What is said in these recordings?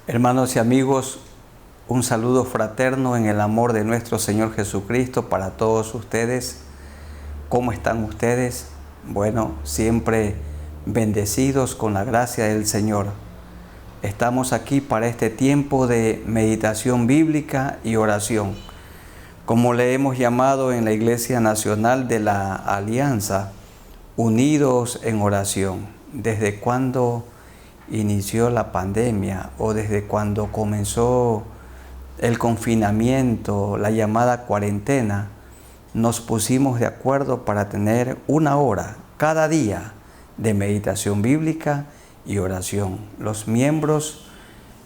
Hermanos y amigos, un saludo fraterno en el amor de nuestro Señor Jesucristo para todos ustedes. ¿Cómo están ustedes? Bueno, siempre bendecidos con la gracia del Señor. Estamos aquí para este tiempo de meditación bíblica y oración, como le hemos llamado en la Iglesia Nacional de la Alianza, unidos en oración. ¿Desde cuándo inició la pandemia o desde cuando comenzó el confinamiento, la llamada cuarentena? Nos pusimos de acuerdo para tener una hora cada día de meditación bíblica y oración. Los miembros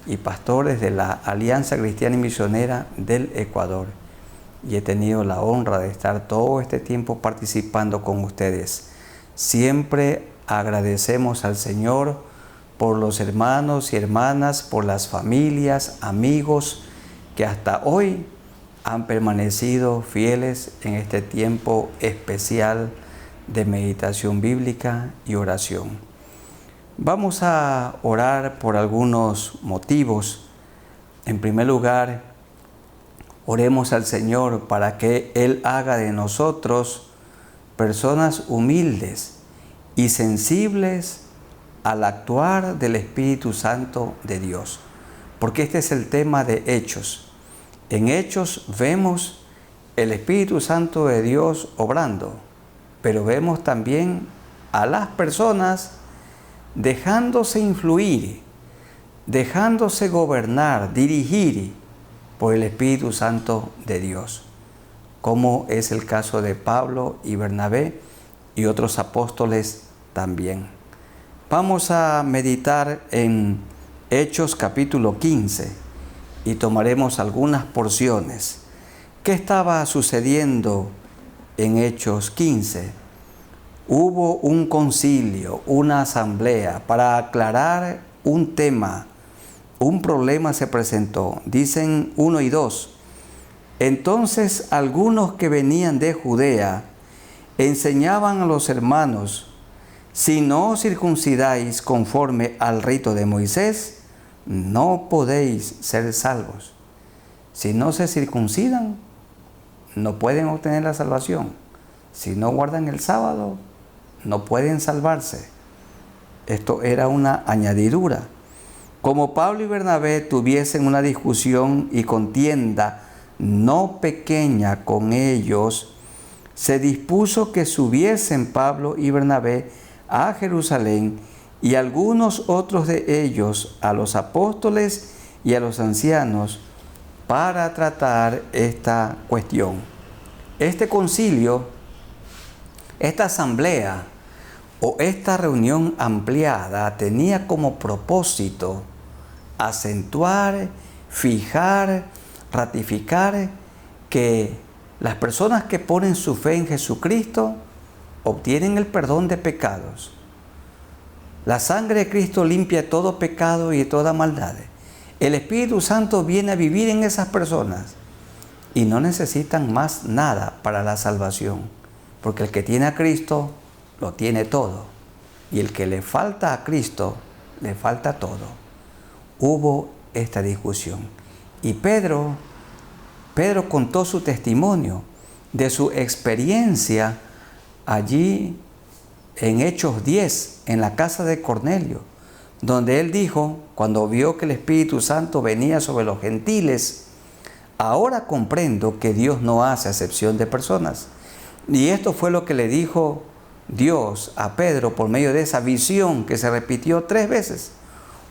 y pastores de la Alianza Cristiana y Misionera del Ecuador. Y he tenido la honra de estar todo este tiempo participando con ustedes. Siempre agradecemos al Señor por los hermanos y hermanas, por las familias, amigos que hasta hoy han permanecido fieles en este tiempo especial de meditación bíblica y oración. Vamos a orar por algunos motivos. En primer lugar, oremos al Señor para que Él haga de nosotros personas humildes y sensibles al actuar del Espíritu Santo de Dios. Porque este es el tema de Hechos. En Hechos vemos el Espíritu Santo de Dios obrando, pero vemos también a las personas dejándose influir, dejándose gobernar, dirigir por el Espíritu Santo de Dios, como es el caso de Pablo y Bernabé y otros apóstoles también. Vamos a meditar en Hechos capítulo 15 y tomaremos algunas porciones. ¿Qué estaba sucediendo en Hechos 15? Hubo un concilio, una asamblea para aclarar un tema. Un problema se presentó. Dicen 1 y 2. Entonces algunos que venían de Judea enseñaban a los hermanos: si no os circuncidáis conforme al rito de Moisés, no podéis ser salvos. Si no se circuncidan, no pueden obtener la salvación. Si no guardan el sábado, no pueden salvarse. Esto era una añadidura. Como Pablo y Bernabé tuviesen una discusión y contienda no pequeña con ellos, se dispuso que subiesen Pablo y Bernabé a Jerusalén y algunos otros de ellos a los apóstoles y a los ancianos para tratar esta cuestión. Este concilio, esta asamblea o esta reunión ampliada tenía como propósito acentuar, fijar, ratificar que las personas que ponen su fe en Jesucristo obtienen el perdón de pecados. La sangre de Cristo limpia todo pecado y toda maldad. El Espíritu Santo viene a vivir en esas personas y no necesitan más nada para la salvación, porque el que tiene a Cristo lo tiene todo, y el que le falta a Cristo le falta todo. Hubo esta discusión y Pedro contó su testimonio de su experiencia allí en Hechos 10, en la casa de Cornelio, donde él dijo, cuando vio que el Espíritu Santo venía sobre los gentiles: ahora comprendo que Dios no hace acepción de personas. Y esto fue lo que le dijo Dios a Pedro por medio de esa visión que se repitió 3 veces.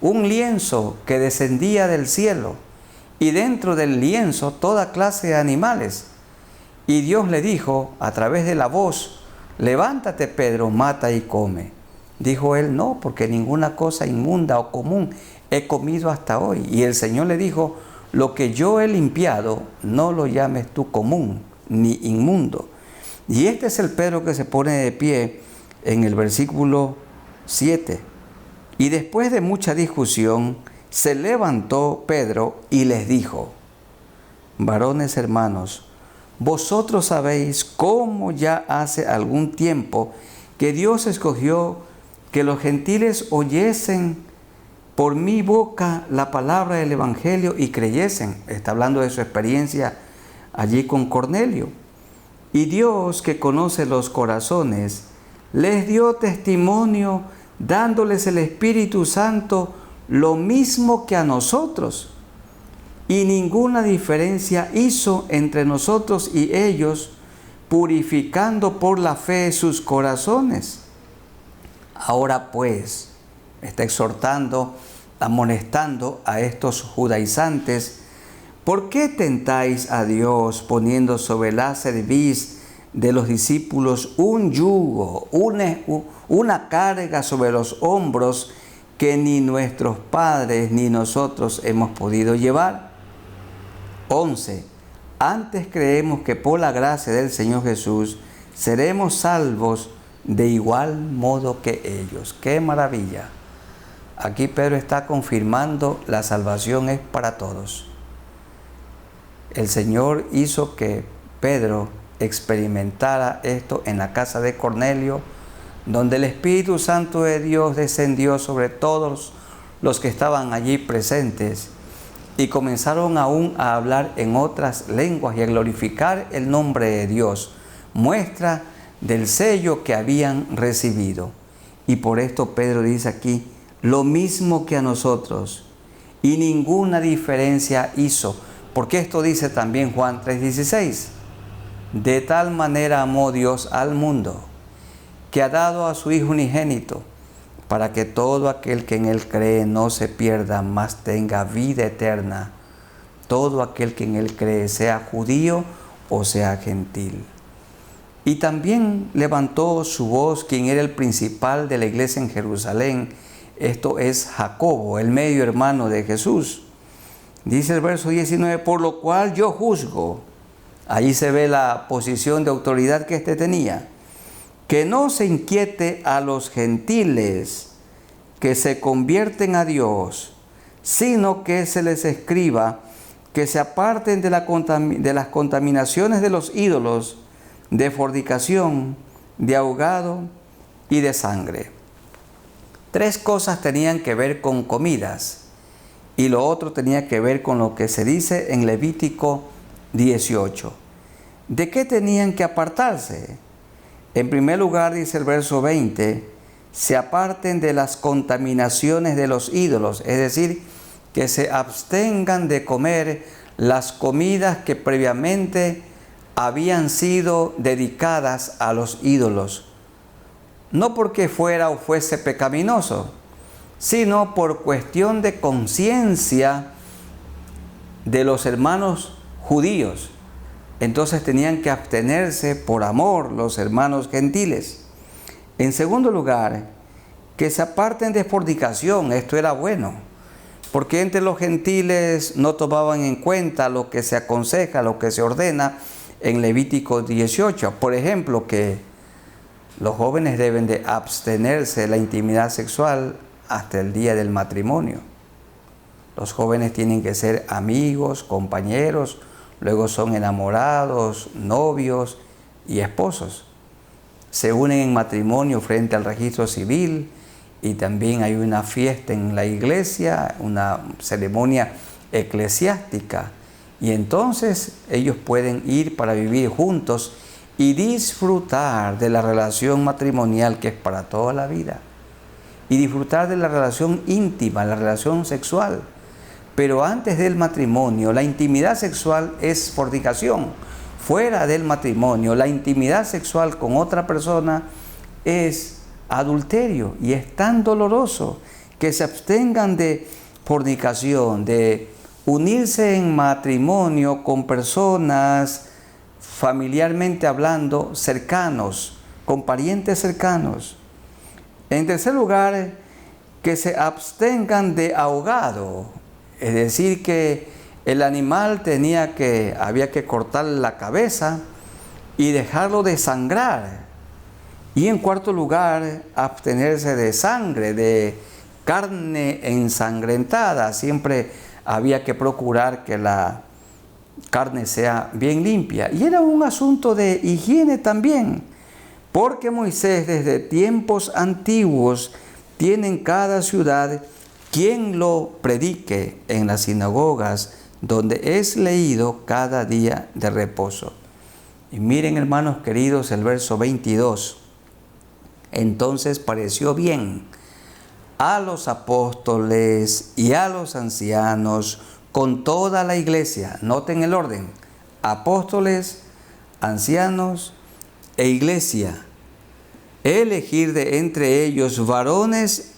Un lienzo que descendía del cielo y dentro del lienzo toda clase de animales. Y Dios le dijo a través de la voz: levántate, Pedro, mata y come. Dijo él: no, porque ninguna cosa inmunda o común he comido hasta hoy. Y el Señor le dijo: lo que yo he limpiado, no lo llames tú común ni inmundo. Y este es el Pedro que se pone de pie en el versículo 7. Y después de mucha discusión, se levantó Pedro y les dijo: varones hermanos, vosotros sabéis cómo ya hace algún tiempo que Dios escogió que los gentiles oyesen por mi boca la palabra del Evangelio y creyesen. Está hablando de su experiencia allí con Cornelio. Y Dios, que conoce los corazones, les dio testimonio dándoles el Espíritu Santo lo mismo que a nosotros. Y ninguna diferencia hizo entre nosotros y ellos, purificando por la fe sus corazones. Ahora pues, está exhortando, amonestando a estos judaizantes: ¿por qué tentáis a Dios poniendo sobre la cerviz de los discípulos un yugo, una carga sobre los hombros que ni nuestros padres ni nosotros hemos podido llevar? 11. Antes creemos que por la gracia del Señor Jesús seremos salvos de igual modo que ellos. ¡Qué maravilla! Aquí Pedro está confirmando: la salvación es para todos. El Señor hizo que Pedro experimentara esto en la casa de Cornelio, donde el Espíritu Santo de Dios descendió sobre todos los que estaban allí presentes y comenzaron aún a hablar en otras lenguas y a glorificar el nombre de Dios, muestra del sello que habían recibido. Y por esto Pedro dice aquí: lo mismo que a nosotros, y ninguna diferencia hizo. Porque esto dice también Juan 3:16: de tal manera amó Dios al mundo, que ha dado a su Hijo unigénito, para que todo aquel que en Él cree no se pierda, mas tenga vida eterna. Todo aquel que en Él cree, sea judío o sea gentil. Y también levantó su voz quien era el principal de la iglesia en Jerusalén, esto es Jacobo, el medio hermano de Jesús. Dice el verso 19: por lo cual yo juzgo, allí se ve la posición de autoridad que éste tenía, que no se inquiete a los gentiles que se convierten a Dios, sino que se les escriba que se aparten de las contaminaciones de los ídolos, de fornicación, de ahogado y de sangre. 3 cosas tenían que ver con comidas, y lo otro tenía que ver con lo que se dice en Levítico 18. ¿De qué tenían que apartarse? En primer lugar, dice el verso 20, se aparten de las contaminaciones de los ídolos, es decir, que se abstengan de comer las comidas que previamente habían sido dedicadas a los ídolos. No porque fuera o fuese pecaminoso, sino por cuestión de conciencia de los hermanos judíos. Entonces tenían que abstenerse por amor los hermanos gentiles. En segundo lugar, que se aparten de fornicación. Esto era bueno, porque entre los gentiles no tomaban en cuenta lo que se aconseja, lo que se ordena en Levítico 18. Por ejemplo, que los jóvenes deben de abstenerse de la intimidad sexual hasta el día del matrimonio. Los jóvenes tienen que ser amigos, compañeros, luego son enamorados, novios y esposos. Se unen en matrimonio frente al registro civil y también hay una fiesta en la iglesia, una ceremonia eclesiástica. Y entonces ellos pueden ir para vivir juntos y disfrutar de la relación matrimonial que es para toda la vida. Y disfrutar de la relación íntima, la relación sexual. Pero antes del matrimonio, la intimidad sexual es fornicación. Fuera del matrimonio, la intimidad sexual con otra persona es adulterio. Y es tan doloroso que se abstengan de fornicación, de unirse en matrimonio con personas, familiarmente hablando, cercanos, con parientes cercanos. En tercer lugar, que se abstengan de ahogado, es decir, que el animal había que cortarle la cabeza y dejarlo desangrar. Y en cuarto lugar, abstenerse de sangre, de carne ensangrentada. Siempre había que procurar que la carne sea bien limpia. Y era un asunto de higiene también, porque Moisés desde tiempos antiguos tiene en cada ciudad quien lo predique en las sinagogas, donde es leído cada día de reposo. Y miren, hermanos queridos, el verso 22. Entonces pareció bien a los apóstoles y a los ancianos con toda la iglesia. Noten el orden: apóstoles, ancianos e iglesia. Elegir de entre ellos varones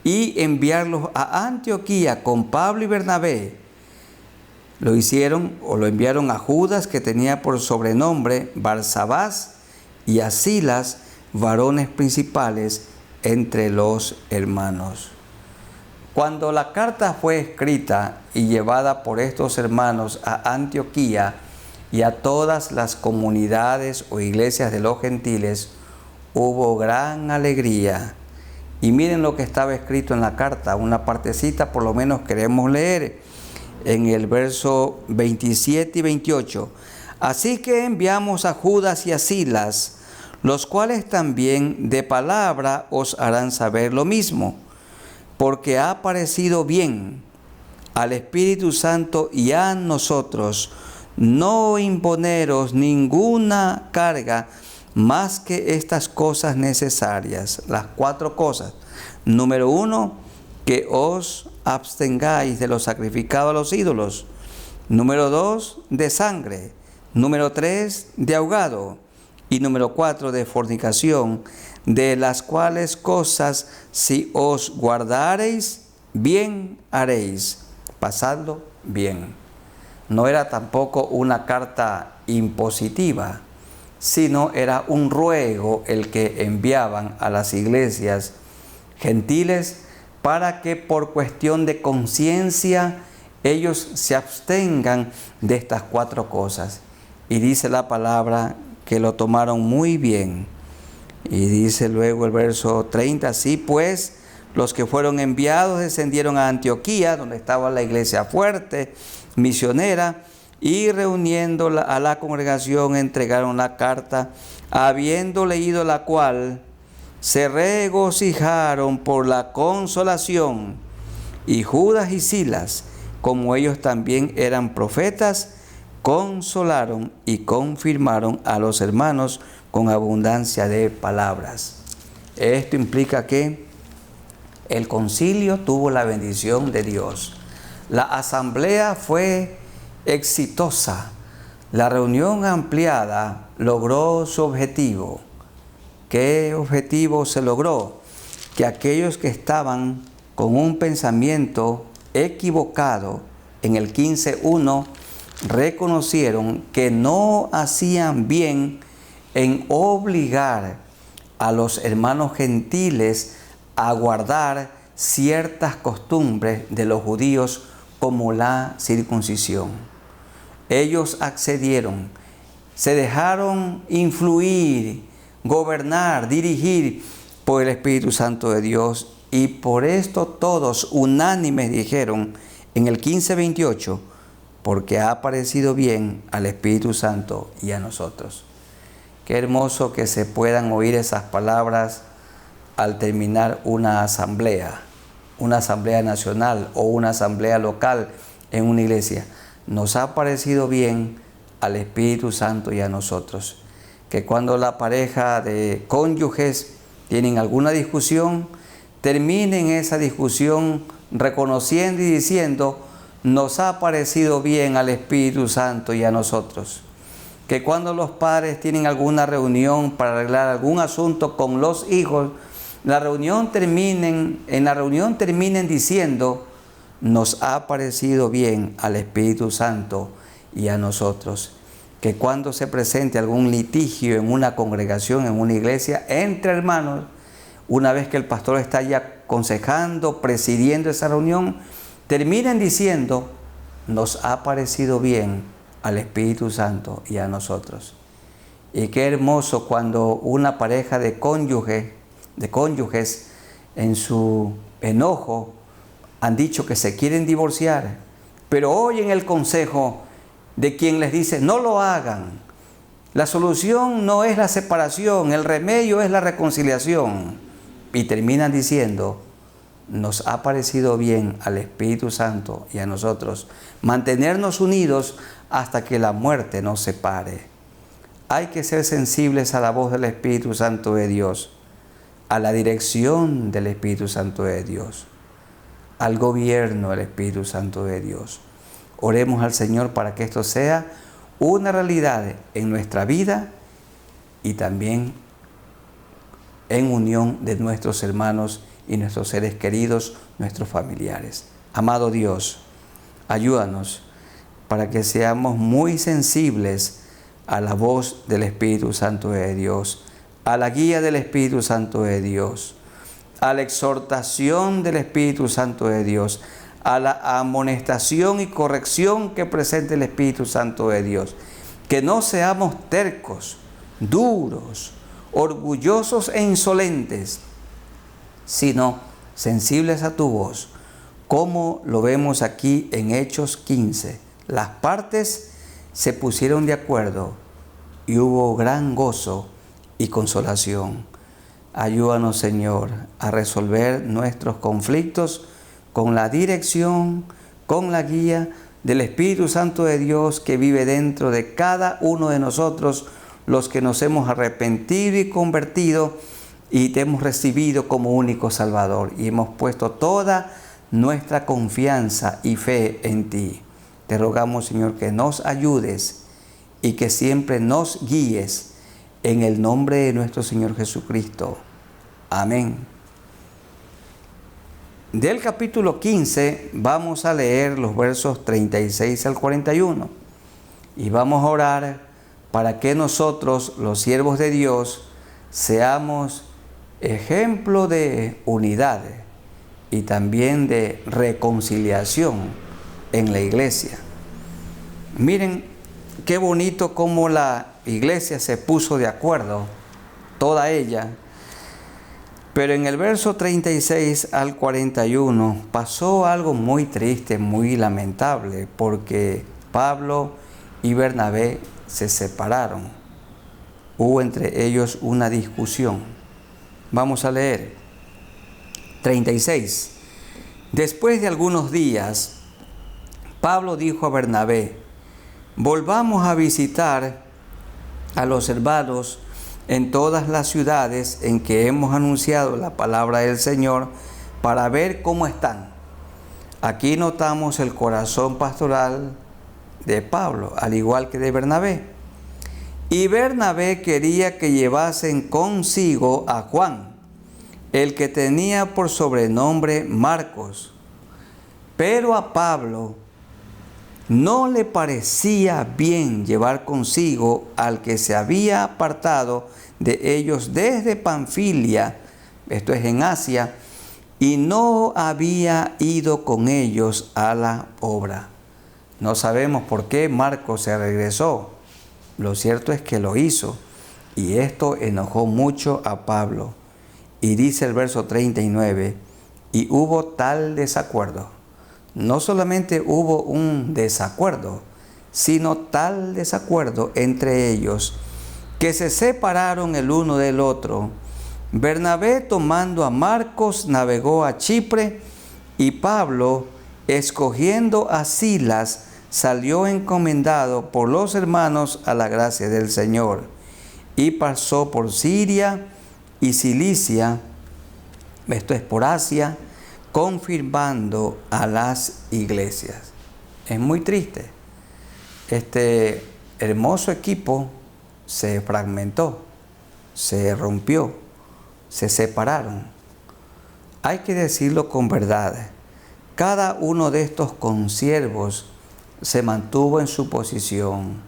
y enviarlos a Antioquía con Pablo y Bernabé. Lo hicieron o lo enviaron a Judas, que tenía por sobrenombre Barsabás, y a Silas, varones principales entre los hermanos. Cuando la carta fue escrita y llevada por estos hermanos a Antioquía y a todas las comunidades o iglesias de los gentiles, hubo gran alegría. Y miren lo que estaba escrito en la carta, una partecita por lo menos queremos leer en el verso 27 y 28. Así que enviamos a Judas y a Silas, los cuales también de palabra os harán saber lo mismo, porque ha parecido bien al Espíritu Santo y a nosotros no imponeros ninguna carga más que estas cosas necesarias. Las 4 cosas. Número 1, que os abstengáis de lo sacrificado a los ídolos. Número 2, de sangre. Número 3, de ahogado. Y número 4, de fornicación, de las cuales cosas si os guardareis, bien haréis. Pasadlo bien. No era tampoco una carta impositiva, sino era un ruego el que enviaban a las iglesias gentiles para que por cuestión de conciencia ellos se abstengan de estas 4 cosas. Y dice la palabra que lo tomaron muy bien. Y dice luego el verso 30, así pues, los que fueron enviados descendieron a Antioquía, donde estaba la iglesia fuerte, misionera, y reuniendo a la congregación entregaron la carta, habiendo leído la cual, se regocijaron por la consolación. Y Judas y Silas, como ellos también eran profetas, consolaron y confirmaron a los hermanos con abundancia de palabras. Esto implica que el concilio tuvo la bendición de Dios. La asamblea fue exitosa. La reunión ampliada logró su objetivo. ¿Qué objetivo se logró? Que aquellos que estaban con un pensamiento equivocado en el 15:1 reconocieron que no hacían bien en obligar a los hermanos gentiles a guardar ciertas costumbres de los judíos como la circuncisión. Ellos accedieron, se dejaron influir, gobernar, dirigir por el Espíritu Santo de Dios, y por esto todos unánimes dijeron en el 15:28, porque ha parecido bien al Espíritu Santo y a nosotros. Qué hermoso que se puedan oír esas palabras al terminar una asamblea nacional o una asamblea local en una iglesia. Nos ha parecido bien al Espíritu Santo y a nosotros. Que cuando la pareja de cónyuges tienen alguna discusión, terminen esa discusión reconociendo y diciendo, nos ha parecido bien al Espíritu Santo y a nosotros. Que cuando los padres tienen alguna reunión para arreglar algún asunto con los hijos, en la reunión terminen diciendo, nos ha parecido bien al Espíritu Santo y a nosotros. Que cuando se presente algún litigio en una congregación, en una iglesia, entre hermanos, una vez que el pastor está ya aconsejando, presidiendo esa reunión, terminen diciendo, nos ha parecido bien al Espíritu Santo y a nosotros. Y qué hermoso cuando una pareja de cónyuges en su enojo han dicho que se quieren divorciar, pero oyen el consejo de quien les dice, no lo hagan. La solución no es la separación, el remedio es la reconciliación. Y terminan diciendo, nos ha parecido bien al Espíritu Santo y a nosotros mantenernos unidos hasta que la muerte nos separe. Hay que ser sensibles a la voz del Espíritu Santo de Dios, a la dirección del Espíritu Santo de Dios, al gobierno del Espíritu Santo de Dios. Oremos al Señor para que esto sea una realidad en nuestra vida y también en unión de nuestros hermanos y nuestros seres queridos, nuestros familiares. Amado Dios, ayúdanos para que seamos muy sensibles a la voz del Espíritu Santo de Dios, a la guía del Espíritu Santo de Dios, a la exhortación del Espíritu Santo de Dios, a la amonestación y corrección que presente el Espíritu Santo de Dios. Que no seamos tercos, duros, orgullosos e insolentes, sino sensibles a tu voz, como lo vemos aquí en Hechos 15. Las partes se pusieron de acuerdo y hubo gran gozo y consolación. Ayúdanos, Señor, a resolver nuestros conflictos con la dirección, con la guía del Espíritu Santo de Dios que vive dentro de cada uno de nosotros, los que nos hemos arrepentido y convertido y te hemos recibido como único Salvador y hemos puesto toda nuestra confianza y fe en ti. Te rogamos, Señor, que nos ayudes y que siempre nos guíes en el nombre de nuestro Señor Jesucristo. Amén. Del capítulo 15 vamos a leer los versos 36 al 41 y vamos a orar para que nosotros, los siervos de Dios, seamos ejemplo de unidad y también de reconciliación en la iglesia. Miren qué bonito cómo la iglesia se puso de acuerdo, toda ella. Pero en el verso 36 al 41 pasó algo muy triste, muy lamentable, porque Pablo y Bernabé se separaron. Hubo entre ellos una discusión. Vamos a leer. 36. Después de algunos días, Pablo dijo a Bernabé: volvamos a visitar a los hermanos en todas las ciudades en que hemos anunciado la palabra del Señor para ver cómo están. Aquí notamos el corazón pastoral de Pablo, al igual que de Bernabé. Y Bernabé quería que llevasen consigo a Juan, el que tenía por sobrenombre Marcos. Pero a Pablo no le parecía bien llevar consigo al que se había apartado de ellos desde Panfilia, esto es en Asia, y no había ido con ellos a la obra. No sabemos por qué Marcos se regresó. Lo cierto es que lo hizo, y esto enojó mucho a Pablo. Y dice el verso 39, y hubo tal desacuerdo. No solamente hubo un desacuerdo, sino tal desacuerdo entre ellos, que se separaron el uno del otro. Bernabé, tomando a Marcos, navegó a Chipre, y Pablo, escogiendo a Silas, salió encomendado por los hermanos a la gracia del Señor, y pasó por Siria y Cilicia, esto es por Asia, confirmando a las iglesias. Es muy triste. Este hermoso equipo se fragmentó, se rompió, se separaron. Hay que decirlo con verdad. Cada uno de estos consiervos se mantuvo en su posición,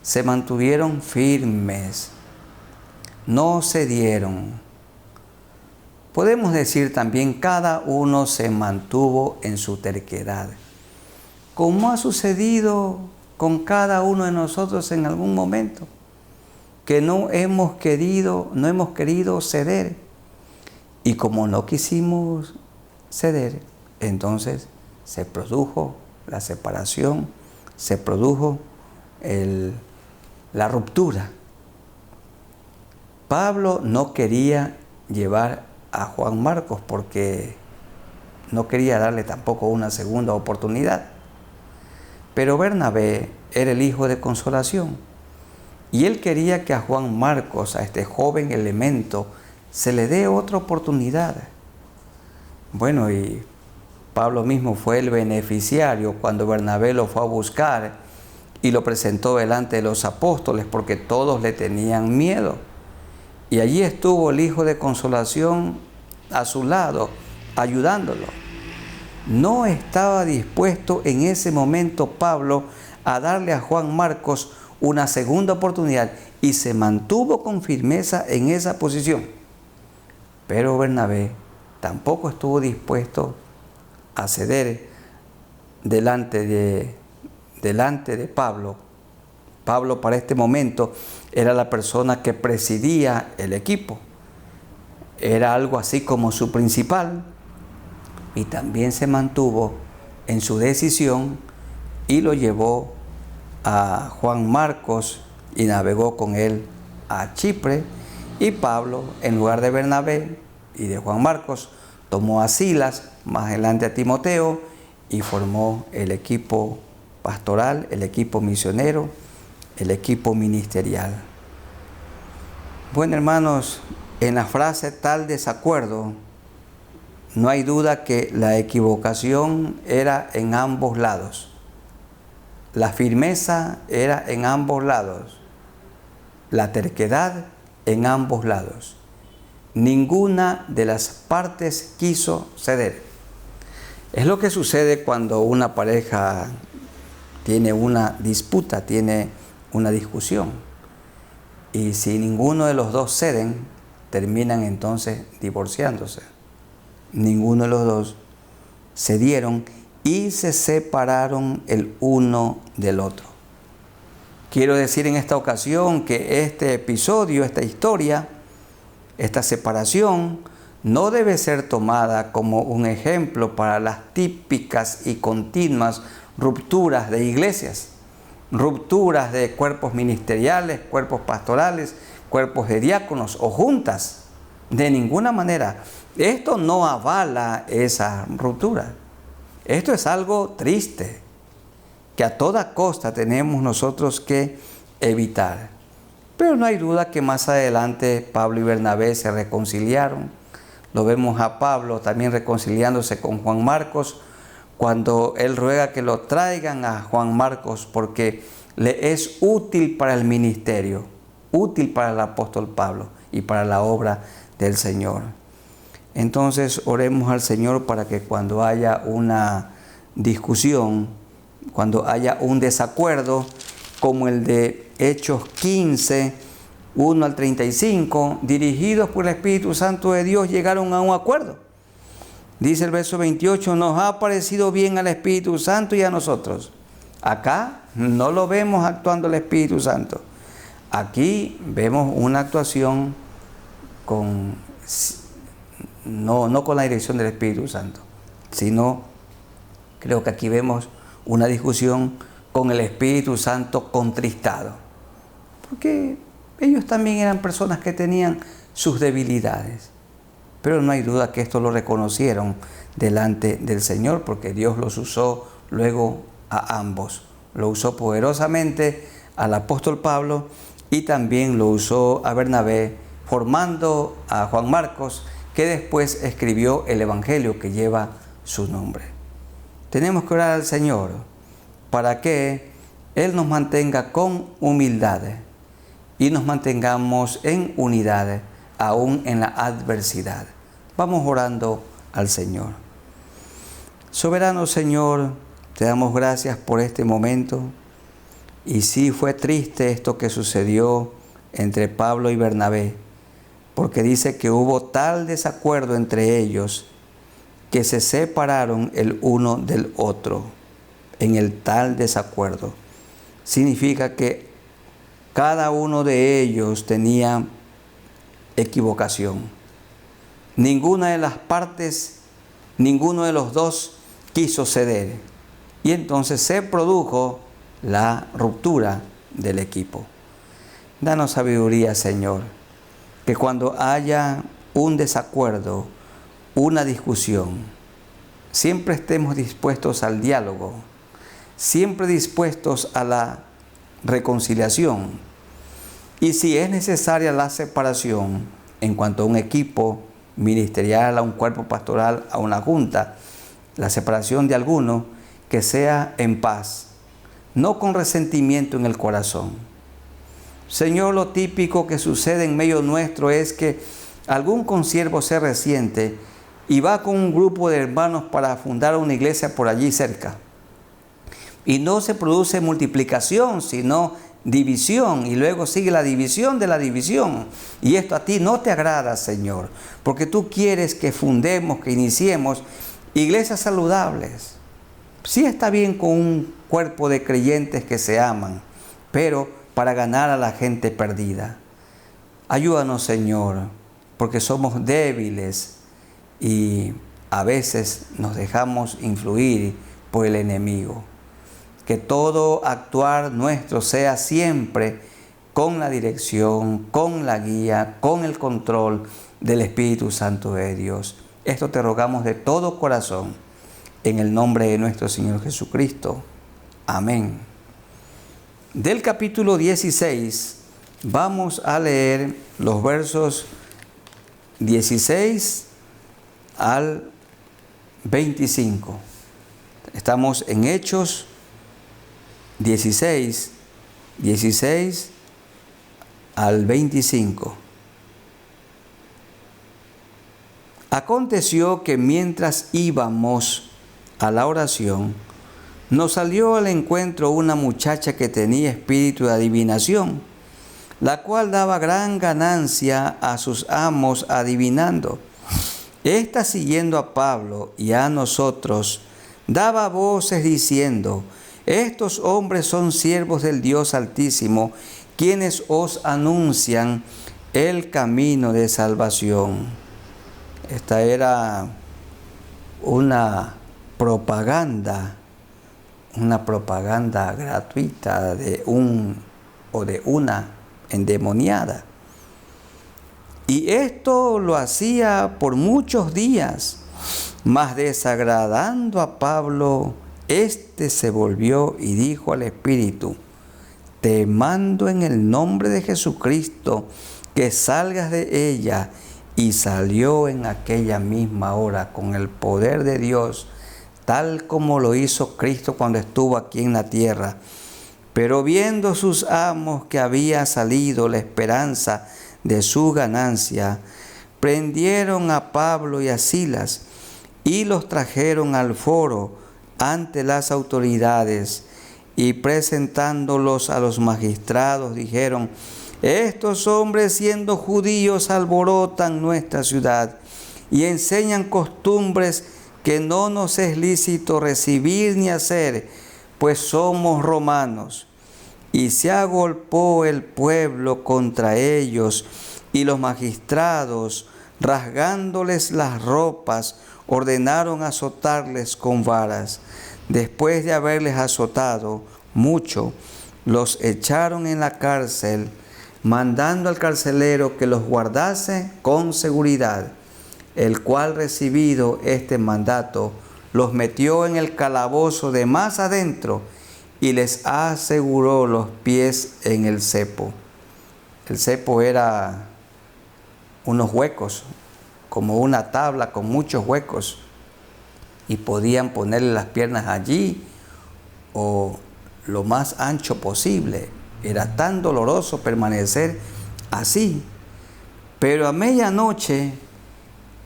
se mantuvieron firmes, no cedieron. Podemos decir también, cada uno se mantuvo en su terquedad, como ha sucedido con cada uno de nosotros en algún momento, que no hemos querido ceder. Y como no quisimos ceder, entonces se produjo la separación, se produjo la ruptura. Pablo no quería llevar a Juan Marcos porque no quería darle tampoco una segunda oportunidad. Pero Bernabé era el hijo de consolación y él quería que a Juan Marcos, a este joven elemento, se le dé otra oportunidad. Bueno, y Pablo mismo fue el beneficiario cuando Bernabé lo fue a buscar y lo presentó delante de los apóstoles porque todos le tenían miedo. Y allí estuvo el hijo de consolación a su lado, ayudándolo. No estaba dispuesto en ese momento Pablo a darle a Juan Marcos una segunda oportunidad y se mantuvo con firmeza en esa posición. Pero Bernabé tampoco estuvo dispuesto a ceder delante de Pablo. Pablo para este momento era la persona que presidía el equipo. Era algo así como su principal. Y también se mantuvo en su decisión y lo llevó a Juan Marcos y navegó con él a Chipre. Y Pablo, en lugar de Bernabé y de Juan Marcos, tomó a Silas, más adelante a Timoteo, y formó el equipo pastoral, el equipo misionero, el equipo ministerial. Bueno, hermanos, en la frase tal desacuerdo, no hay duda que la equivocación era en ambos lados. La firmeza era en ambos lados. La terquedad en ambos lados. Ninguna de las partes quiso ceder. Es lo que sucede cuando una pareja tiene una disputa, tiene una discusión. Y si ninguno de los dos ceden, terminan entonces divorciándose. Ninguno de los dos cedieron y se separaron el uno del otro. Quiero decir en esta ocasión que este episodio, esta historia, esta separación, no debe ser tomada como un ejemplo para las típicas y continuas rupturas de iglesias, rupturas de cuerpos ministeriales, cuerpos pastorales, cuerpos de diáconos o juntas. De ninguna manera. Esto no avala esa ruptura. Esto es algo triste que a toda costa tenemos nosotros que evitar. Pero no hay duda que más adelante Pablo y Bernabé se reconciliaron. Lo vemos a Pablo también reconciliándose con Juan Marcos cuando él ruega que lo traigan a Juan Marcos porque le es útil para el ministerio, útil para el apóstol Pablo y para la obra del Señor. Entonces oremos al Señor para que cuando haya una discusión, cuando haya un desacuerdo, como el de Hechos 15, 1 al 35, dirigidos por el Espíritu Santo de Dios, llegaron a un acuerdo. Dice el verso 28, nos ha parecido bien al Espíritu Santo y a nosotros. Acá no lo vemos actuando el Espíritu Santo. Aquí vemos una actuación no con la dirección del Espíritu Santo, sino creo que aquí vemos una discusión con el Espíritu Santo contristado, porque ellos también eran personas que tenían sus debilidades, pero no hay duda que esto lo reconocieron delante del Señor, porque Dios los usó luego a ambos, lo usó poderosamente al apóstol Pablo y también lo usó a Bernabé, formando a Juan Marcos, que después escribió el Evangelio que lleva su nombre. Tenemos que orar al Señor para que Él nos mantenga con humildad y nos mantengamos en unidad, aún en la adversidad. Vamos orando al Señor. Soberano Señor, te damos gracias por este momento. Y sí, fue triste esto que sucedió entre Pablo y Bernabé, porque dice que hubo tal desacuerdo entre ellos que se separaron el uno del otro. En el tal desacuerdo significa que cada uno de ellos tenía equivocación. Ninguna de las partes, ninguno de los dos quiso ceder. Y entonces se produjo la ruptura del equipo. Danos sabiduría, Señor, que cuando haya un desacuerdo, una discusión, siempre estemos dispuestos al diálogo, siempre dispuestos a la reconciliación. Y si es necesaria la separación en cuanto a un equipo ministerial, a un cuerpo pastoral, a una junta, la separación de alguno, que sea en paz, no con resentimiento en el corazón. Señor, lo típico que sucede en medio nuestro es que algún consiervo se resiente y va con un grupo de hermanos para fundar una iglesia por allí cerca. Y no se produce multiplicación, sino división, y luego sigue la división de la división. Y esto a ti no te agrada, Señor, porque tú quieres que fundemos, que iniciemos iglesias saludables. Sí está bien con un cuerpo de creyentes que se aman, pero para ganar a la gente perdida. Ayúdanos, Señor, porque somos débiles y a veces nos dejamos influir por el enemigo. Que todo actuar nuestro sea siempre con la dirección, con la guía, con el control del Espíritu Santo de Dios. Esto te rogamos de todo corazón, en el nombre de nuestro Señor Jesucristo. Amén. Del capítulo 16 vamos a leer los versos 16 al 25. Estamos en Hechos 16 al 25. Aconteció que mientras íbamos a la oración, nos salió al encuentro una muchacha que tenía espíritu de adivinación, la cual daba gran ganancia a sus amos adivinando. Esta, siguiendo a Pablo y a nosotros, daba voces diciendo: estos hombres son siervos del Dios Altísimo, quienes os anuncian el camino de salvación. Esta era una propaganda gratuita de una endemoniada. Y esto lo hacía por muchos días, mas desagradando a Pablo, este se volvió y dijo al espíritu: te mando en el nombre de Jesucristo que salgas de ella. Y salió en aquella misma hora con el poder de Dios, tal como lo hizo Cristo cuando estuvo aquí en la tierra. Pero viendo sus amos que había salido la esperanza de su ganancia, prendieron a Pablo y a Silas y los trajeron al foro ante las autoridades, y presentándolos a los magistrados dijeron: estos hombres, siendo judíos, alborotan nuestra ciudad y enseñan costumbres que no nos es lícito recibir ni hacer, pues somos romanos. Y se agolpó el pueblo contra ellos, y los magistrados, rasgándoles las ropas, ordenaron azotarles con varas. Después de haberles azotado mucho, los echaron en la cárcel, mandando al carcelero que los guardase con seguridad, el cual, recibido este mandato, los metió en el calabozo de más adentro y les aseguró los pies en el cepo. El cepo era unos huecos, como una tabla con muchos huecos, y podían ponerle las piernas allí o lo más ancho posible. Era tan doloroso permanecer así. Pero a medianoche,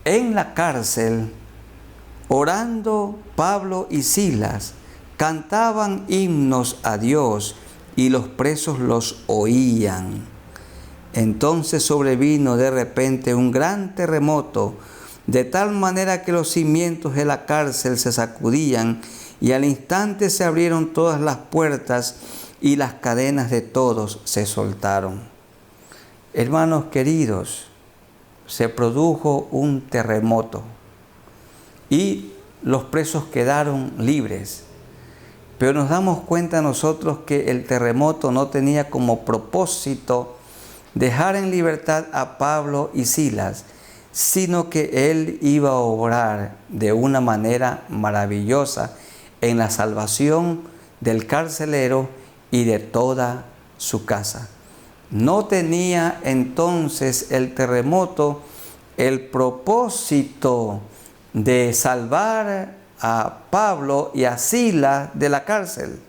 en la cárcel, orando, Pablo y Silas cantaban himnos a Dios y los presos los oían. Entonces sobrevino de repente un gran terremoto, de tal manera que los cimientos de la cárcel se sacudían, y al instante se abrieron todas las puertas y las cadenas de todos se soltaron. Hermanos queridos, se produjo un terremoto y los presos quedaron libres. Pero nos damos cuenta nosotros que el terremoto no tenía como propósito dejar en libertad a Pablo y Silas, sino que Él iba a obrar de una manera maravillosa en la salvación del carcelero y de toda su casa. No tenía entonces el terremoto el propósito de salvar a Pablo y a Silas de la cárcel.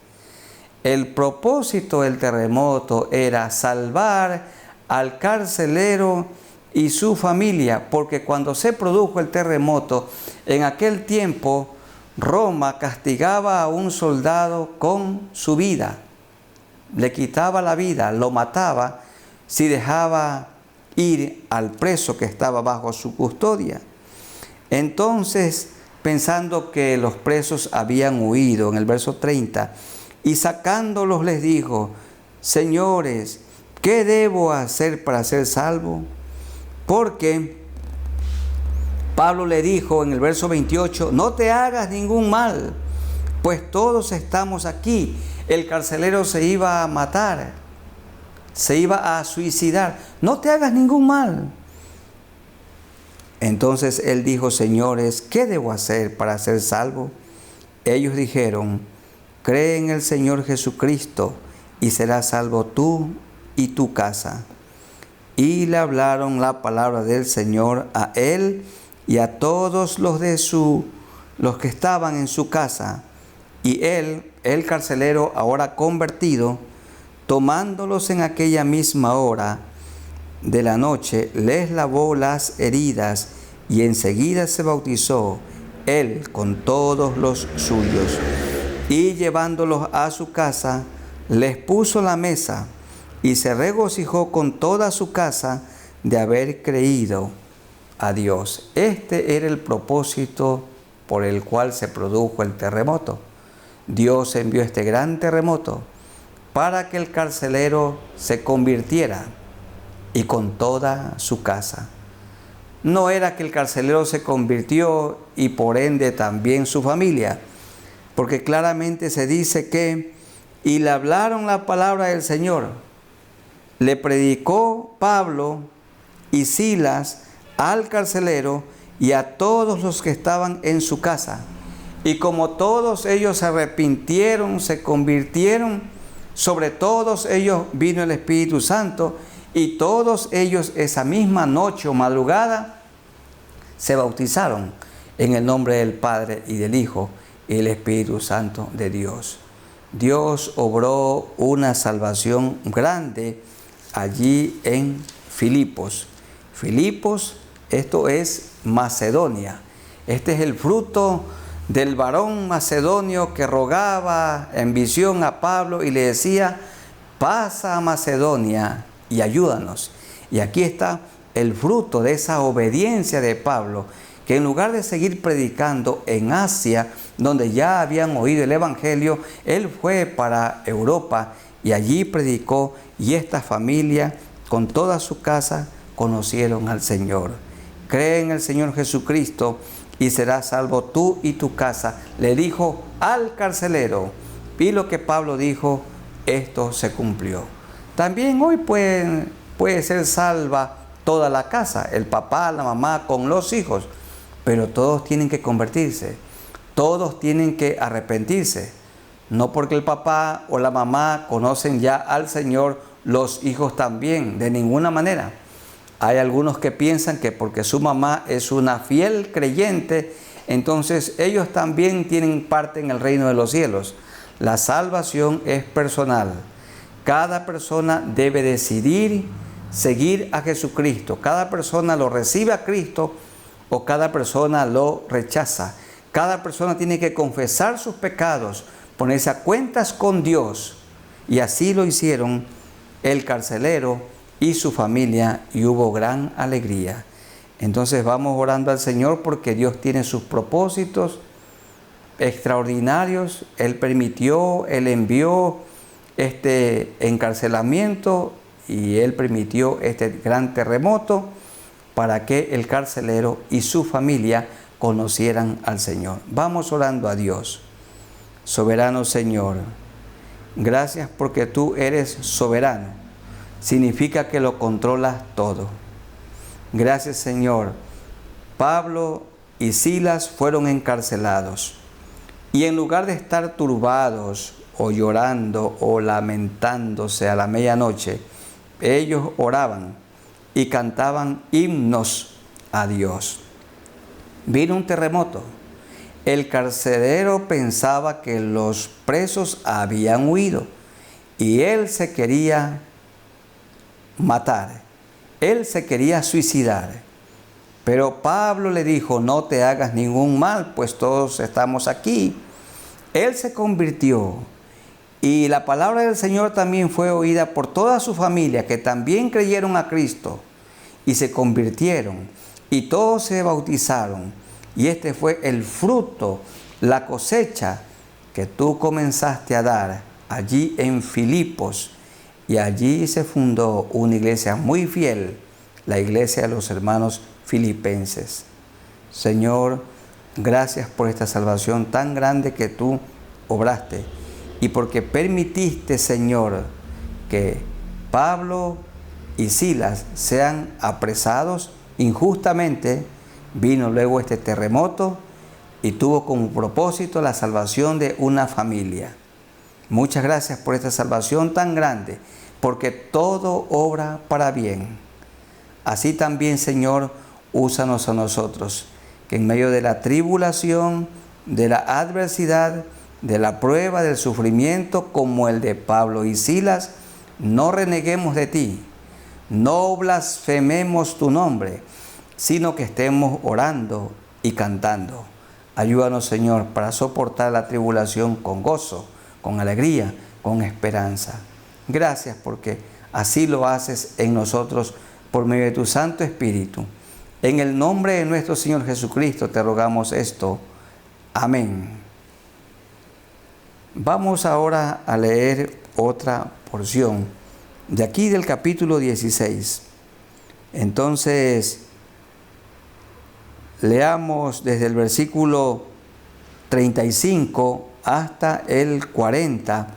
El propósito del terremoto era salvar al carcelero y su familia, porque cuando se produjo el terremoto, en aquel tiempo Roma castigaba a un soldado con su vida. Le quitaba la vida, lo mataba si dejaba ir al preso que estaba bajo su custodia. Entonces, pensando que los presos habían huido, en el verso 30, y sacándolos les dijo: señores, ¿qué debo hacer para ser salvo? Porque Pablo le dijo en el verso 28, no te hagas ningún mal, pues todos estamos aquí. El carcelero se iba a matar, se iba a suicidar. No te hagas ningún mal. Entonces él dijo: señores, ¿qué debo hacer para ser salvo? Ellos dijeron: cree en el Señor Jesucristo y serás salvo tú y tu casa. Y le hablaron la palabra del Señor a él y a todos los que estaban en su casa. Y él, el carcelero ahora convertido, tomándolos en aquella misma hora de la noche, les lavó las heridas y enseguida se bautizó, él con todos los suyos. Y llevándolos a su casa, les puso la mesa y se regocijó con toda su casa de haber creído a Dios. Este era el propósito por el cual se produjo el terremoto. Dios envió este gran terremoto para que el carcelero se convirtiera y con toda su casa. No era que el carcelero se convirtió y por ende también su familia, porque claramente se dice que y le hablaron la palabra del Señor. Le predicó Pablo y Silas al carcelero y a todos los que estaban en su casa. Y como todos ellos se arrepintieron, se convirtieron, sobre todos ellos vino el Espíritu Santo, y todos ellos esa misma noche o madrugada se bautizaron en el nombre del Padre y del Hijo y del Espíritu Santo de Dios. Dios obró una salvación grande allí en Filipos. Filipos, esto es Macedonia. Este es el fruto del varón macedonio que rogaba en visión a Pablo y le decía: pasa a Macedonia y ayúdanos. Y aquí está el fruto de esa obediencia de Pablo, que en lugar de seguir predicando en Asia, donde ya habían oído el Evangelio, él fue para Europa y allí predicó, y esta familia con toda su casa conocieron al Señor. Cree en el Señor Jesucristo y serás salvo tú y tu casa, le dijo al carcelero. Y lo que Pablo dijo, esto se cumplió. También hoy puede ser salva toda la casa, el papá, la mamá, con los hijos, pero todos tienen que convertirse, todos tienen que arrepentirse. No porque el papá o la mamá conocen ya al Señor, los hijos también, de ninguna manera. Hay algunos que piensan que porque su mamá es una fiel creyente, entonces ellos también tienen parte en el reino de los cielos. La salvación es personal. Cada persona debe decidir seguir a Jesucristo. Cada persona lo recibe a Cristo o cada persona lo rechaza. Cada persona tiene que confesar sus pecados, ponerse a cuentas con Dios. Y así lo hicieron el carcelero y su familia, y hubo gran alegría. Entonces vamos orando al Señor porque Dios tiene sus propósitos extraordinarios. Él permitió, Él envió este encarcelamiento y Él permitió este gran terremoto para que el carcelero y su familia conocieran al Señor. Vamos orando a Dios. Soberano Señor, gracias porque tú eres soberano. Significa que lo controlas todo. Gracias, Señor, Pablo y Silas fueron encarcelados. Y en lugar de estar turbados o llorando o lamentándose a la medianoche, ellos oraban y cantaban himnos a Dios. Vino un terremoto. El carcelero pensaba que los presos habían huido y él se quería matar. Él se quería suicidar. Pero Pablo le dijo: no te hagas ningún mal, pues todos estamos aquí. Él se convirtió y la palabra del Señor también fue oída por toda su familia, que también creyeron a Cristo y se convirtieron, y todos se bautizaron. Y este fue el fruto, la cosecha que tú comenzaste a dar allí en Filipos. Y allí se fundó una iglesia muy fiel, la iglesia de los hermanos filipenses. Señor, gracias por esta salvación tan grande que tú obraste y porque permitiste, Señor, que Pablo y Silas sean apresados injustamente. Vino luego este terremoto y tuvo como propósito la salvación de una familia. Muchas gracias por esta salvación tan grande, porque todo obra para bien. Así también, Señor, úsanos a nosotros, que en medio de la tribulación, de la adversidad, de la prueba, del sufrimiento, como el de Pablo y Silas, no reneguemos de ti, no blasfememos tu nombre, sino que estemos orando y cantando. Ayúdanos, Señor, para soportar la tribulación con gozo, con alegría, con esperanza. Gracias porque así lo haces en nosotros por medio de tu Santo Espíritu. En el nombre de nuestro Señor Jesucristo te rogamos esto. Amén. Vamos ahora a leer otra porción de aquí del capítulo 16. Entonces, leamos desde el versículo 35 hasta el 40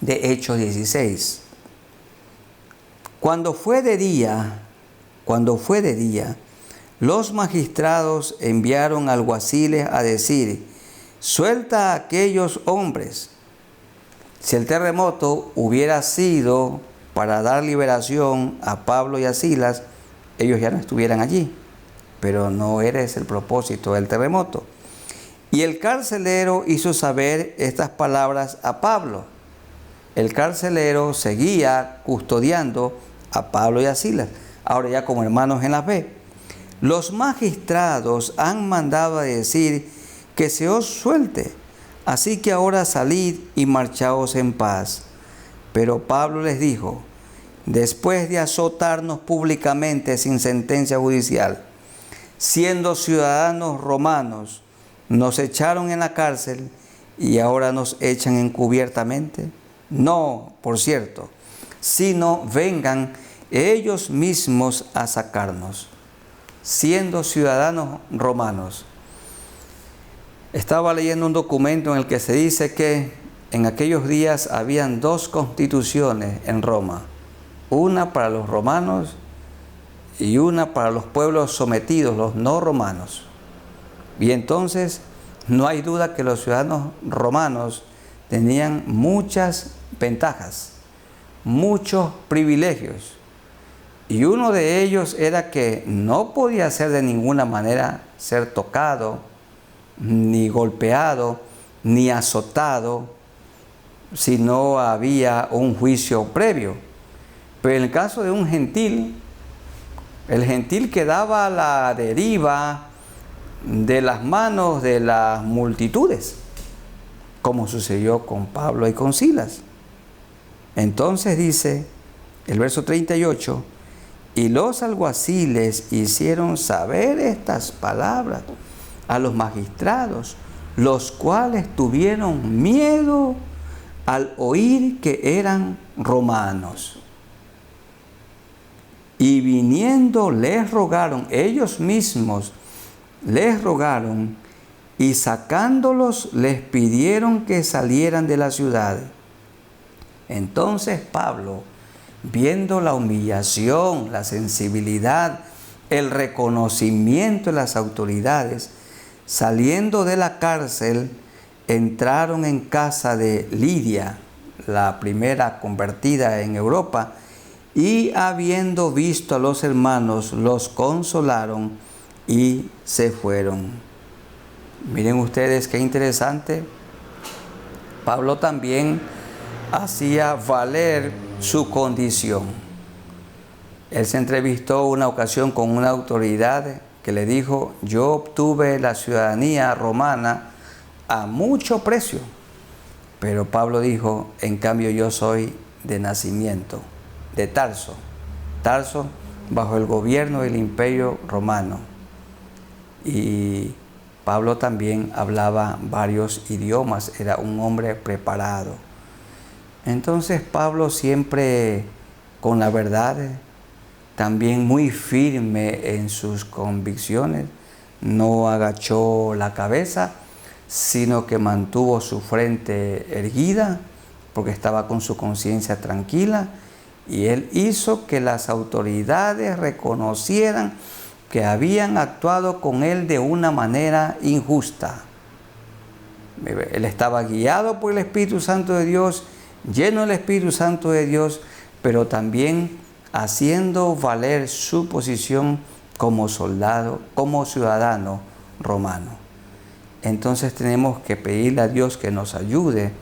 de Hechos 16. Cuando fue de día, los magistrados enviaron alguaciles a decir: suelta a aquellos hombres. Si el terremoto hubiera sido para dar liberación a Pablo y a Silas, ellos ya no estuvieran allí. Pero no era ese el propósito del terremoto. Y el carcelero hizo saber estas palabras a Pablo. El carcelero seguía custodiando a Pablo y a Silas, ahora ya como hermanos en la fe. Los magistrados han mandado a decir que se os suelte, así que ahora salid y marchaos en paz. Pero Pablo les dijo: después de azotarnos públicamente sin sentencia judicial, siendo ciudadanos romanos, nos echaron en la cárcel y ahora nos echan encubiertamente. No, por cierto, sino vengan ellos mismos a sacarnos, siendo ciudadanos romanos. Estaba leyendo un documento en el que se dice que en aquellos días habían dos constituciones en Roma, una para los romanos y una para los pueblos sometidos, los no romanos. Y entonces no hay duda que los ciudadanos romanos tenían muchas ventajas, muchos privilegios. Y uno de ellos era que no podía ser de ninguna manera ser tocado, ni golpeado, ni azotado, si no había un juicio previo. Pero en el caso de un gentil, el gentil quedaba a la deriva de las manos de las multitudes, como sucedió con Pablo y con Silas. Entonces dice el verso 38, y los alguaciles hicieron saber estas palabras a los magistrados, los cuales tuvieron miedo al oír que eran romanos. Y viniendo les rogaron, ellos mismos les rogaron, y sacándolos les pidieron que salieran de la ciudad. Entonces Pablo, viendo la humillación, la sensibilidad el reconocimiento de las autoridades, saliendo de la cárcel, entraron en casa de Lidia, la primera convertida en Europa, y habiendo visto a los hermanos, los consolaron y se fueron. Miren ustedes qué interesante. Pablo también hacía valer su condición. Él se entrevistó una ocasión con una autoridad que le dijo: yo obtuve la ciudadanía romana a mucho precio. Pero Pablo dijo: en cambio yo soy de nacimiento, de Tarso. Tarso bajo el gobierno del Imperio Romano. Y Pablo también hablaba varios idiomas, era un hombre preparado. Entonces Pablo siempre con la verdad, también muy firme en sus convicciones, no agachó la cabeza, sino que mantuvo su frente erguida, porque estaba con su conciencia tranquila, y él hizo que las autoridades reconocieran que habían actuado con él de una manera injusta. Él estaba guiado por el Espíritu Santo de Dios, lleno del Espíritu Santo de Dios, pero también haciendo valer su posición como soldado, como ciudadano romano. Entonces tenemos que pedirle a Dios que nos ayude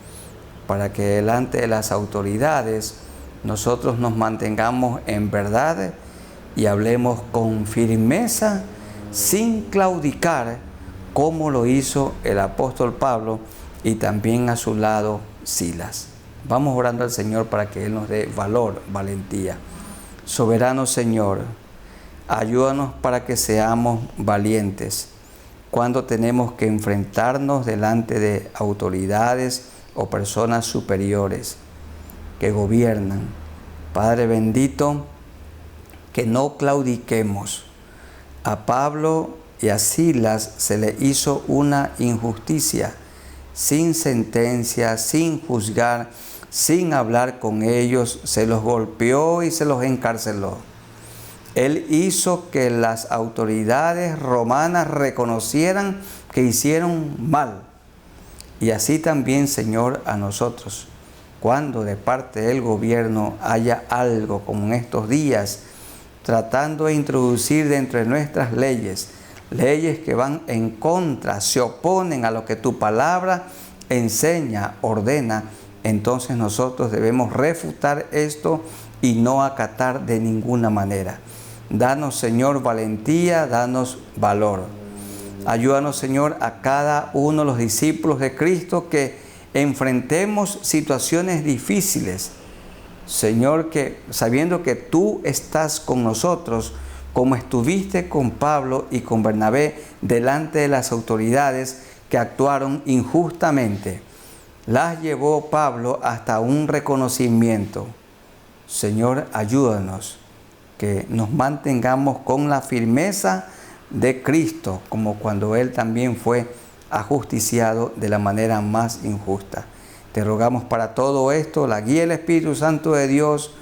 para que delante de las autoridades nosotros nos mantengamos en verdad y hablemos con firmeza, sin claudicar, como lo hizo el apóstol Pablo y también a su lado Silas. Vamos orando al Señor para que Él nos dé valor, valentía. Soberano Señor, ayúdanos para que seamos valientes cuando tenemos que enfrentarnos delante de autoridades o personas superiores que gobiernan. Padre bendito, que no claudiquemos. A Pablo y a Silas se le hizo una injusticia, sin sentencia, sin juzgar, sin hablar con ellos, se los golpeó y se los encarceló. Él hizo que las autoridades romanas reconocieran que hicieron mal. Y así también, Señor, a nosotros, cuando de parte del gobierno haya algo como en estos días, tratando de introducir dentro de nuestras leyes, leyes que van en contra, se oponen a lo que tu palabra enseña, ordena, entonces nosotros debemos refutar esto y no acatar de ninguna manera. Danos, Señor, valentía, danos valor. Ayúdanos, Señor, a cada uno de los discípulos de Cristo que enfrentemos situaciones difíciles. Señor, que sabiendo que tú estás con nosotros, como estuviste con Pablo y con Bernabé delante de las autoridades que actuaron injustamente, las llevó Pablo hasta un reconocimiento. Señor, ayúdanos que nos mantengamos con la firmeza de Cristo, como cuando Él también fue ajusticiado de la manera más injusta. Te rogamos para todo esto, la guía del Espíritu Santo de Dios,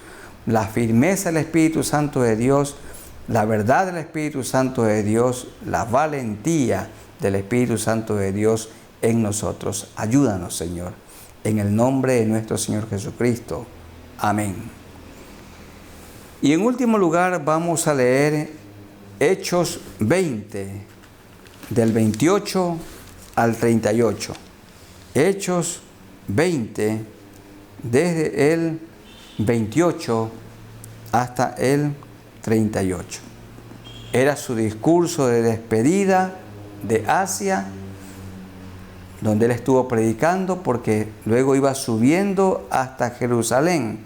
la firmeza del Espíritu Santo de Dios, la verdad del Espíritu Santo de Dios, la valentía del Espíritu Santo de Dios en nosotros. Ayúdanos, Señor, en el nombre de nuestro Señor Jesucristo. Amén. Y en último lugar vamos a leer Hechos 20, del 28 al 38. Hechos 20, desde el 28 hasta el 38. Era su discurso de despedida de Asia, donde él estuvo predicando, porque luego iba subiendo hasta Jerusalén,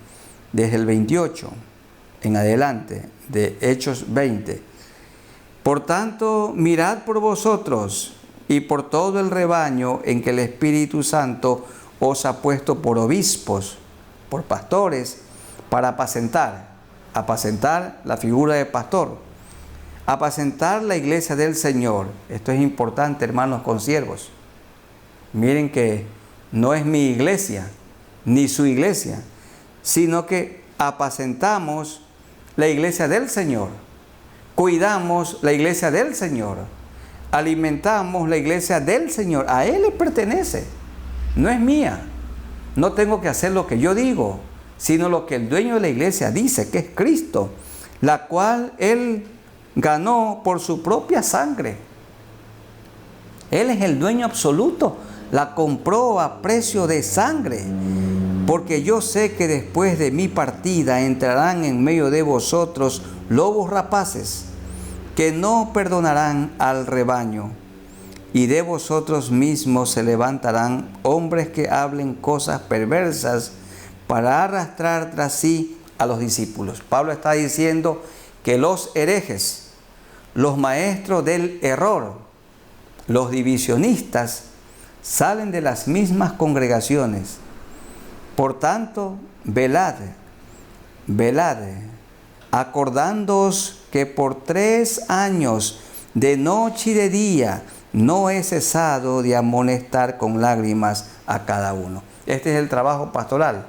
desde el 28 en adelante, de Hechos 20. Por tanto, mirad por vosotros y por todo el rebaño en que el Espíritu Santo os ha puesto por obispos, por pastores, para apacentar la figura de pastor, apacentar la iglesia del Señor. Esto es importante, hermanos consiervos. Miren que no es mi iglesia, ni su iglesia, sino que apacentamos la iglesia del Señor. cuidamos la iglesia del Señor, alimentamos la iglesia del Señor. A Él le pertenece, no es mía. No tengo que hacer lo que yo digo, sino lo que el dueño de la iglesia dice, que es Cristo, la cual Él ganó por su propia sangre. Él es el dueño absoluto, la compró a precio de sangre. Porque yo sé que después de mi partida entrarán en medio de vosotros lobos rapaces, que no perdonarán al rebaño. Y de vosotros mismos se levantarán hombres que hablen cosas perversas para arrastrar tras sí a los discípulos. Pablo está diciendo que los herejes, los maestros del error, los divisionistas, salen de las mismas congregaciones. Por tanto, velad, acordándoos que por 3 años, de noche y de día, no he cesado de amonestar con lágrimas a cada uno. Este es el trabajo pastoral,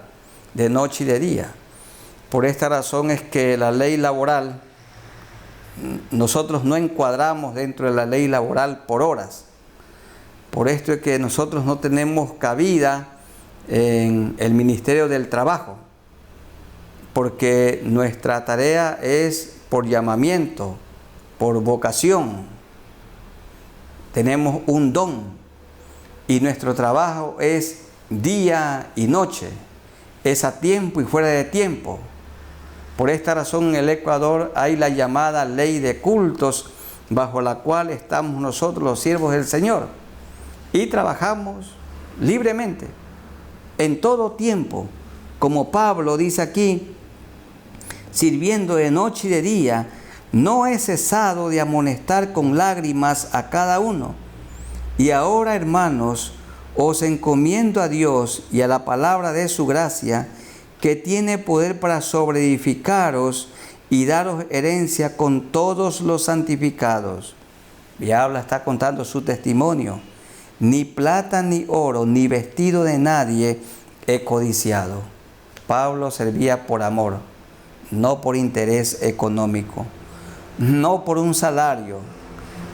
de noche y de día. Por esta razón es que la ley laboral, nosotros no encuadramos dentro de la ley laboral por horas. Por esto es que nosotros no tenemos cabida en el Ministerio del Trabajo, porque nuestra tarea es por llamamiento, por vocación. Tenemos un don y nuestro trabajo es día y noche, es a tiempo y fuera de tiempo. Por esta razón en el Ecuador hay la llamada ley de cultos, bajo la cual estamos nosotros los siervos del Señor y trabajamos libremente en todo tiempo, como Pablo dice aquí, sirviendo de noche y de día, no he cesado de amonestar con lágrimas a cada uno. Y ahora, hermanos, os encomiendo a Dios y a la palabra de su gracia, que tiene poder para sobreedificaros y daros herencia con todos los santificados. Y habla, está contando su testimonio. Ni plata, ni oro, ni vestido de nadie he codiciado. Pablo servía por amor, no por interés económico, no por un salario.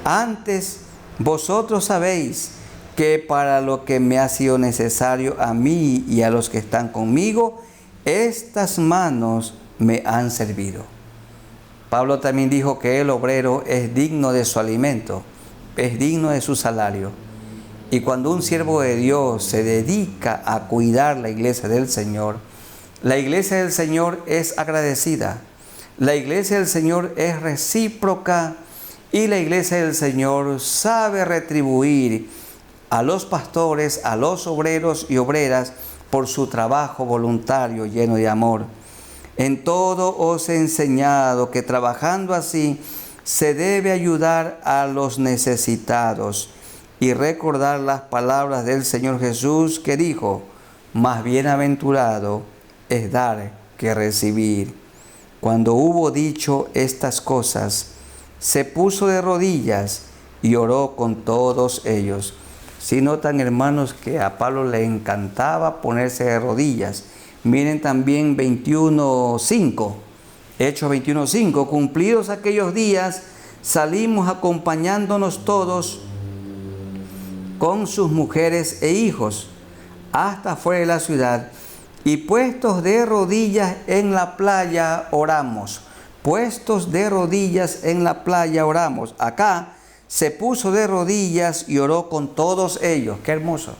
Antes, vosotros sabéis que para lo que me ha sido necesario a mí y a los que están conmigo, estas manos me han servido. Pablo también dijo que el obrero es digno de su alimento, es digno de su salario. Y cuando un siervo de Dios se dedica a cuidar la iglesia del Señor, la iglesia del Señor es agradecida, la iglesia del Señor es recíproca y la iglesia del Señor sabe retribuir a los pastores, a los obreros y obreras por su trabajo voluntario lleno de amor. En todo os he enseñado que trabajando así se debe ayudar a los necesitados y recordar las palabras del Señor Jesús que dijo, más bienaventurado es dar que recibir. Cuando hubo dicho estas cosas, se puso de rodillas y oró con todos ellos. Si notan, hermanos, que a Pablo le encantaba ponerse de rodillas. Miren también 21:5, Hechos 21:5, cumplidos aquellos días, salimos acompañándonos todos con sus mujeres e hijos hasta fuera de la ciudad, y puestos de rodillas en la playa oramos. Puestos de rodillas en la playa oramos. Acá se puso de rodillas y oró con todos ellos. ¡Qué hermoso!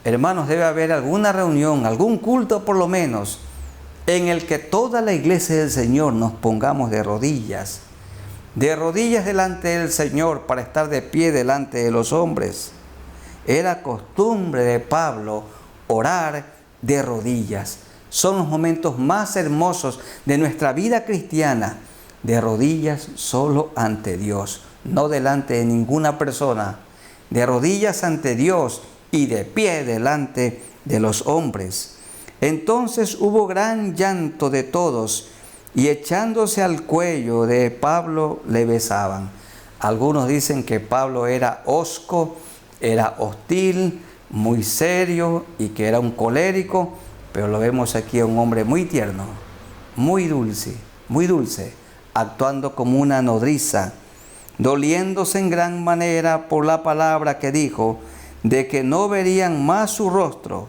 Hermanos, debe haber alguna reunión, algún culto por lo menos, en el que toda la iglesia del Señor nos pongamos de rodillas delante del Señor para estar de pie delante de los hombres. Era costumbre de Pablo orar de rodillas. Son los momentos más hermosos de nuestra vida cristiana, de rodillas solo ante Dios, no delante de ninguna persona, de rodillas ante Dios y de pie delante de los hombres. Entonces hubo gran llanto de todos, y echándose al cuello de Pablo le besaban. Algunos dicen que Pablo era hosco, era hostil, muy serio y que era un colérico, pero lo vemos aquí a un hombre muy tierno, muy dulce, actuando como una nodriza, doliéndose en gran manera por la palabra que dijo, de que no verían más su rostro,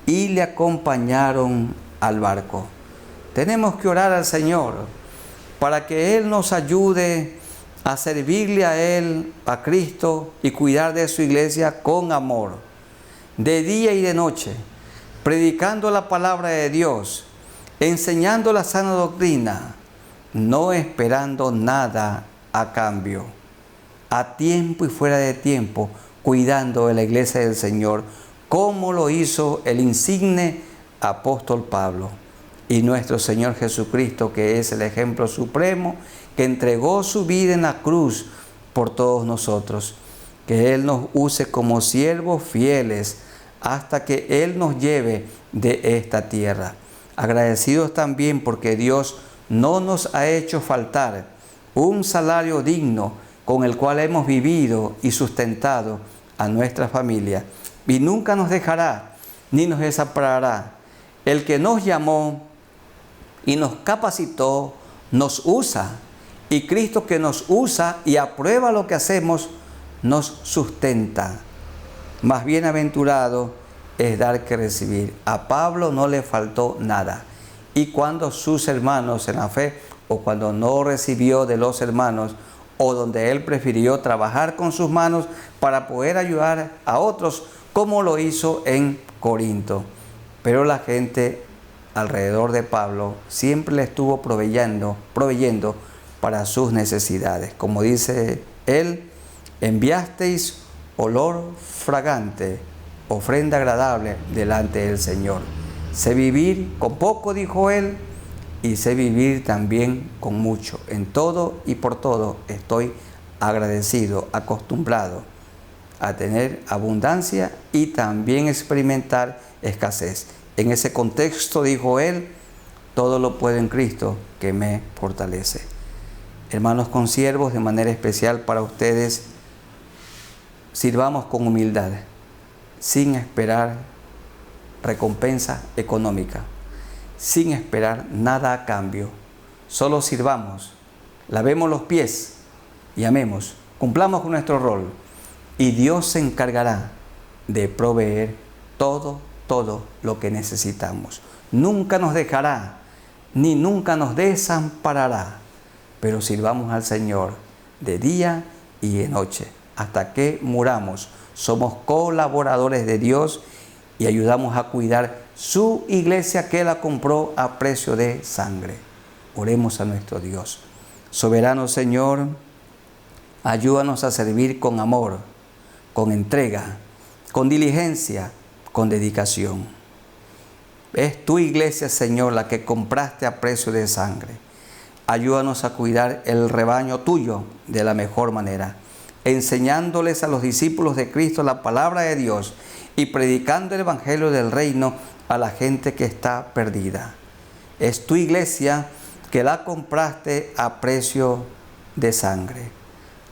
y le acompañaron al barco. Tenemos que orar al Señor para que Él nos ayude a servirle a Él, a Cristo, y cuidar de su iglesia con amor, de día y de noche, predicando la palabra de Dios, enseñando la sana doctrina, no esperando nada a cambio, a tiempo y fuera de tiempo, cuidando de la iglesia del Señor, como lo hizo el insigne apóstol Pablo. Y nuestro Señor Jesucristo, que es el ejemplo supremo, que entregó su vida en la cruz por todos nosotros. Que Él nos use como siervos fieles hasta que Él nos lleve de esta tierra. Agradecidos también porque Dios no nos ha hecho faltar un salario digno con el cual hemos vivido y sustentado a nuestra familia. Y nunca nos dejará ni nos desamparará. El que nos llamó y nos capacitó, nos usa. Y Cristo, que nos usa y aprueba lo que hacemos, nos sustenta. Más bienaventurado es dar que recibir. A Pablo no le faltó nada. Y cuando sus hermanos en la fe, o cuando no recibió de los hermanos, o donde él prefirió trabajar con sus manos para poder ayudar a otros, como lo hizo en Corinto. Pero la gente alrededor de Pablo siempre le estuvo proveyendo para sus necesidades. Como dice él, enviasteis olor fragante, ofrenda agradable delante del Señor. Sé vivir con poco, dijo él, y sé vivir también con mucho. En todo y por todo estoy agradecido, acostumbrado a tener abundancia y también experimentar escasez. En ese contexto, dijo él, todo lo puedo en Cristo que me fortalece. Hermanos consiervos, de manera especial para ustedes, sirvamos con humildad, sin esperar recompensa económica, sin esperar nada a cambio. Solo sirvamos, lavemos los pies y amemos, cumplamos con nuestro rol, y Dios se encargará de proveer todo lo que necesitamos. Nunca nos dejará, ni nunca nos desamparará, pero sirvamos al Señor de día y de noche, hasta que muramos. Somos colaboradores de Dios y ayudamos a cuidar su iglesia, que la compró a precio de sangre. Oremos a nuestro Dios. Soberano Señor, ayúdanos a servir con amor, con entrega, con diligencia, con dedicación. Es tu iglesia, Señor, la que compraste a precio de sangre. Ayúdanos a cuidar el rebaño tuyo de la mejor manera, enseñándoles a los discípulos de Cristo la palabra de Dios y predicando el evangelio del reino a la gente que está perdida. Es tu iglesia que la compraste a precio de sangre.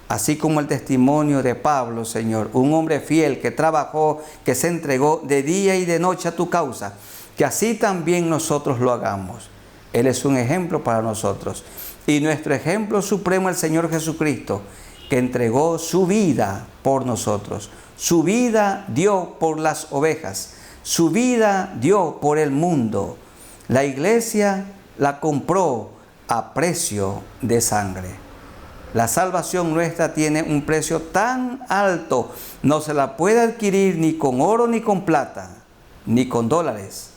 Así como el testimonio de Pablo, Señor, un hombre fiel que trabajó, que se entregó de día y de noche a tu causa, que así también nosotros lo hagamos. Él es un ejemplo para nosotros. Y nuestro ejemplo supremo, el Señor Jesucristo, que entregó su vida por nosotros. Su vida dio por las ovejas. Su vida dio por el mundo. La iglesia la compró a precio de sangre. La salvación nuestra tiene un precio tan alto, no se la puede adquirir ni con oro ni con plata, ni con dólares,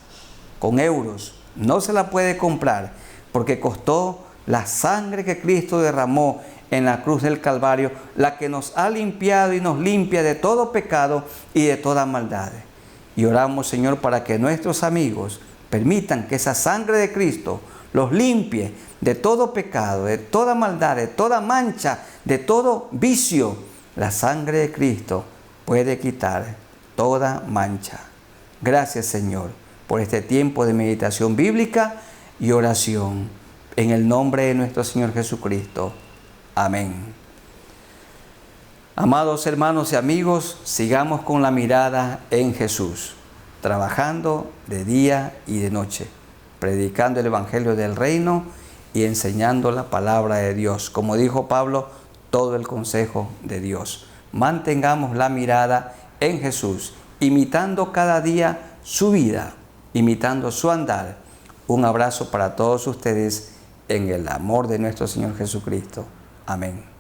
con euros. No se la puede comprar, porque costó la sangre que Cristo derramó en la cruz del Calvario, la que nos ha limpiado y nos limpia de todo pecado y de toda maldad. Y oramos, Señor, para que nuestros amigos permitan que esa sangre de Cristo los limpie de todo pecado, de toda maldad, de toda mancha, de todo vicio. La sangre de Cristo puede quitar toda mancha. Gracias, Señor, por este tiempo de meditación bíblica y oración. En el nombre de nuestro Señor Jesucristo. Amén. Amados hermanos y amigos, sigamos con la mirada en Jesús, trabajando de día y de noche, predicando el evangelio del reino y enseñando la palabra de Dios. Como dijo Pablo, todo el consejo de Dios. Mantengamos la mirada en Jesús, imitando cada día su vida, imitando su andar. Un abrazo para todos ustedes en el amor de nuestro Señor Jesucristo. Amén.